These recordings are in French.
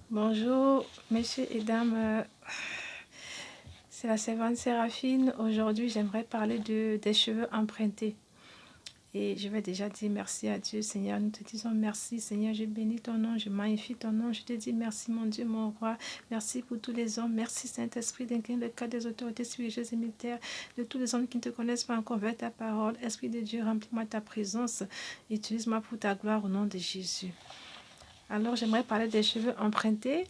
Bonjour, messieurs et dames. C'est la servante Séraphine. Aujourd'hui, j'aimerais parler des cheveux empruntés. Et je vais déjà dire merci à Dieu, Seigneur. Nous te disons merci, Seigneur. Je bénis ton nom, je magnifie ton nom. Je te dis merci, mon Dieu, mon roi. Merci pour tous les hommes. Merci, Saint-Esprit, d'incliner le cas des autorités spirituelles et militaires, de tous les hommes qui ne te connaissent pas encore vers ta parole. Esprit de Dieu, remplis-moi ta présence. Utilise-moi pour ta gloire au nom de Jésus. Alors, j'aimerais parler des cheveux empruntés.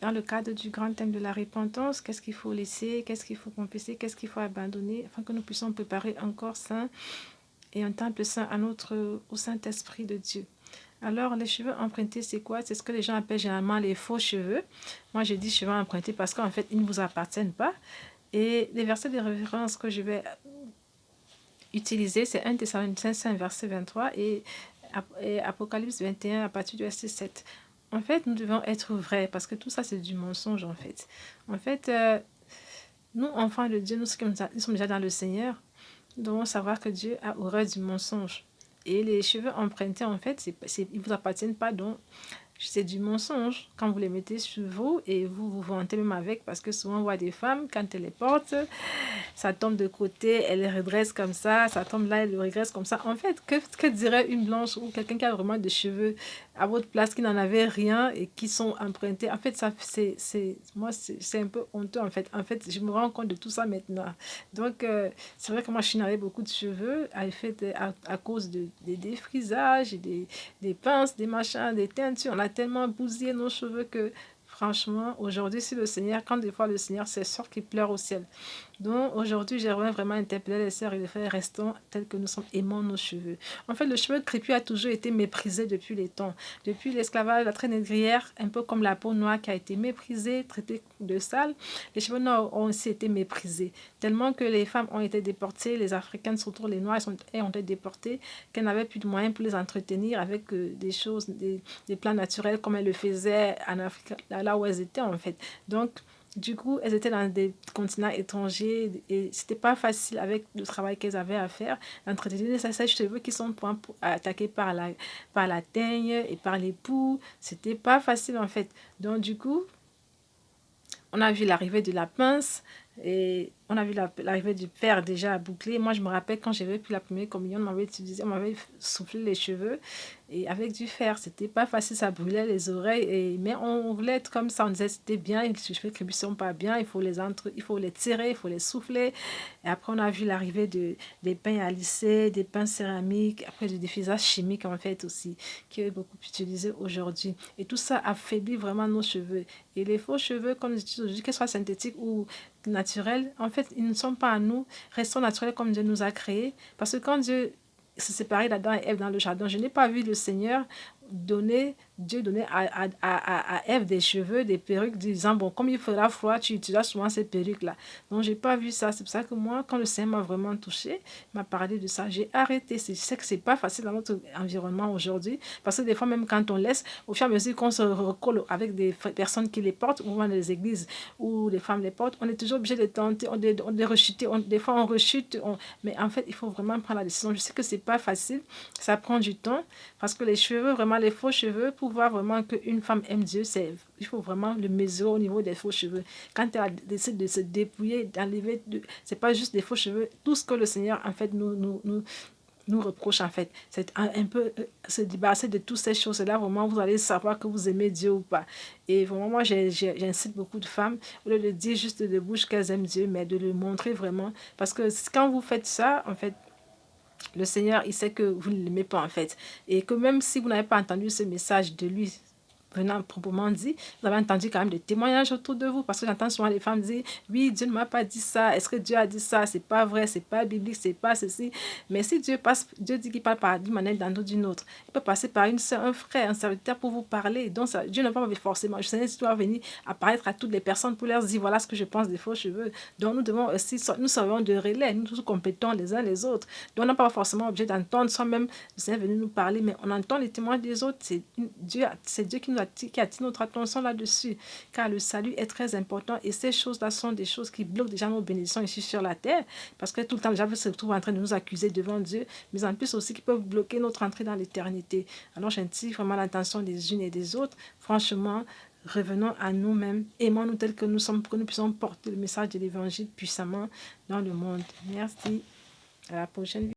Dans le cadre du grand thème de la repentance, qu'est-ce qu'il faut laisser, qu'est-ce qu'il faut confesser, qu'est-ce qu'il faut abandonner, afin que nous puissions préparer un corps saint et un temple saint au Saint-Esprit de Dieu. Alors, les cheveux empruntés, c'est quoi? C'est ce que les gens appellent généralement les faux cheveux. Moi, je dis cheveux empruntés parce qu'en fait, ils ne vous appartiennent pas. Et les versets de référence que je vais utiliser, c'est 1 Thessaloniciens 5, verset 23 et Apocalypse 21 à partir du verset 7. En fait, nous devons être vrais parce que tout ça, c'est du mensonge, en fait. En fait, nous, enfants de Dieu, nous qui sommes déjà dans le Seigneur, nous devons savoir que Dieu a horreur du mensonge. Et les cheveux empruntés, en fait, ils ne vous appartiennent pas, donc c'est du mensonge quand vous les mettez sur vous et vous vous vantez même avec, parce que souvent on voit des femmes, quand elles les portent, ça tombe de côté, elle les redresse comme ça tombe là, elle le regresse comme ça. En fait, que dirait une blanche ou quelqu'un qui a vraiment des cheveux à votre place, qui n'en avait rien et qui sont empruntés? En fait, ça, c'est un peu honteux, en fait. En fait, je me rends compte de tout ça maintenant. Donc, c'est vrai que moi, je n'avais beaucoup de cheveux à cause des défrisages, des pinces, des machins, des teintures. On a tellement bousillé nos cheveux que, franchement, aujourd'hui, si le Seigneur, quand des fois le Seigneur, c'est sûr qu'il pleure au ciel. Donc aujourd'hui, j'aimerais vraiment interpeller les sœurs et les frères, restons tels que nous sommes, aimons nos cheveux. En fait, le cheveu crépus a toujours été méprisé depuis les temps. Depuis l'esclavage, la traite négrière, un peu comme la peau noire qui a été méprisée, traitée de sale, les cheveux noirs ont aussi été méprisés. Tellement que les femmes ont été déportées, les Africaines, surtout les Noirs, ont été déportées, qu'elles n'avaient plus de moyens pour les entretenir avec des choses, des plans naturels comme elles le faisaient en Afrique, là où elles étaient en fait. Donc, du coup, elles étaient dans des continents étrangers et c'était pas facile avec le travail qu'elles avaient à faire d'entretenir ces cheveux qui sont attaqués par la teigne et par les poux. C'était pas facile en fait. Donc, du coup, on a vu l'arrivée de la pince et on a vu l'arrivée du fer déjà bouclé. Moi, je me rappelle quand j'avais pris la première communion, on m'avait soufflé les cheveux et avec du fer. C'était pas facile, ça brûlait les oreilles. Mais on voulait être comme ça, on disait c'était bien, les cheveux qui ne sont pas bien, il faut les tirer, il faut les souffler. Et après, on a vu l'arrivée des pains à lisser, des pains céramiques, après du défrisage chimique en fait aussi, qui est beaucoup utilisé aujourd'hui. Et tout ça affaiblit vraiment nos cheveux. Et les faux cheveux, comme je dis aujourd'hui, qu'ils soient synthétiques ou naturels, en fait, ils ne sont pas à nous. Restons naturels comme Dieu nous a créés. Parce que quand Dieu s'est séparé d'Adam et Ève dans le jardin, je n'ai pas vu le Seigneur Dieu donnait à Ève des cheveux, des perruques, disant, bon, comme il fera froid, tu utilises souvent ces perruques-là. Donc, j'ai pas vu ça. C'est pour ça que moi, quand le Seigneur m'a vraiment touché, m'a parlé de ça, j'ai arrêté. Je sais que c'est pas facile dans notre environnement aujourd'hui, parce que des fois, même quand on laisse, au fur et à mesure qu'on se recolle avec des personnes qui les portent, ou dans les églises où les femmes les portent, on est toujours obligé de tenter, de rechuter. Des fois, on rechute, mais en fait, il faut vraiment prendre la décision. Je sais que c'est pas facile, ça prend du temps, parce que les cheveux, vraiment, les faux cheveux, pour voir vraiment qu'une femme aime Dieu, il faut vraiment le mesurer au niveau des faux cheveux. Quand elle décide de se dépouiller, d'enlever, c'est pas juste des faux cheveux, tout ce que le Seigneur, en fait, nous reproche, en fait. C'est un peu se débarrasser de toutes ces choses-là, vraiment, vous allez savoir que vous aimez Dieu ou pas. Et vraiment, moi, j'incite beaucoup de femmes, au lieu de dire juste de bouche qu'elles aiment Dieu, mais de le montrer vraiment. Parce que quand vous faites ça, en fait, le Seigneur, il sait que vous ne l'aimez pas en fait. Et que même si vous n'avez pas entendu ce message de lui, venant proprement dit, vous avez entendu quand même des témoignages autour de vous, parce que j'entends souvent les femmes dire, oui, Dieu ne m'a pas dit ça, est-ce que Dieu a dit ça, c'est pas vrai, c'est pas biblique, c'est pas ceci. Mais si Dieu dit qu'il parle d'une manière, d'une autre, il peut passer par une soeur, un frère, un serviteur pour vous parler. Donc ça, Dieu ne va pas forcément, je sais, doit venir apparaître à toutes les personnes pour leur dire, voilà ce que je pense des faux cheveux. Donc nous devons aussi, nous servons de relais, nous tous compétents les uns les autres. Donc on n'a pas forcément obligé d'entendre soi-même, le Seigneur est venu nous parler, mais on entend les témoins des autres, c'est Dieu qui attire notre attention là-dessus, car le salut est très important et ces choses-là sont des choses qui bloquent déjà nos bénédictions ici sur la terre, parce que tout le temps, déjà, se retrouve en train de nous accuser devant Dieu, mais en plus aussi qui peuvent bloquer notre entrée dans l'éternité. Alors, j'attire vraiment l'attention des unes et des autres. Franchement, revenons à nous-mêmes, aimons-nous tel que nous sommes, pour que nous puissions porter le message de l'évangile puissamment dans le monde. Merci. À la prochaine vidéo.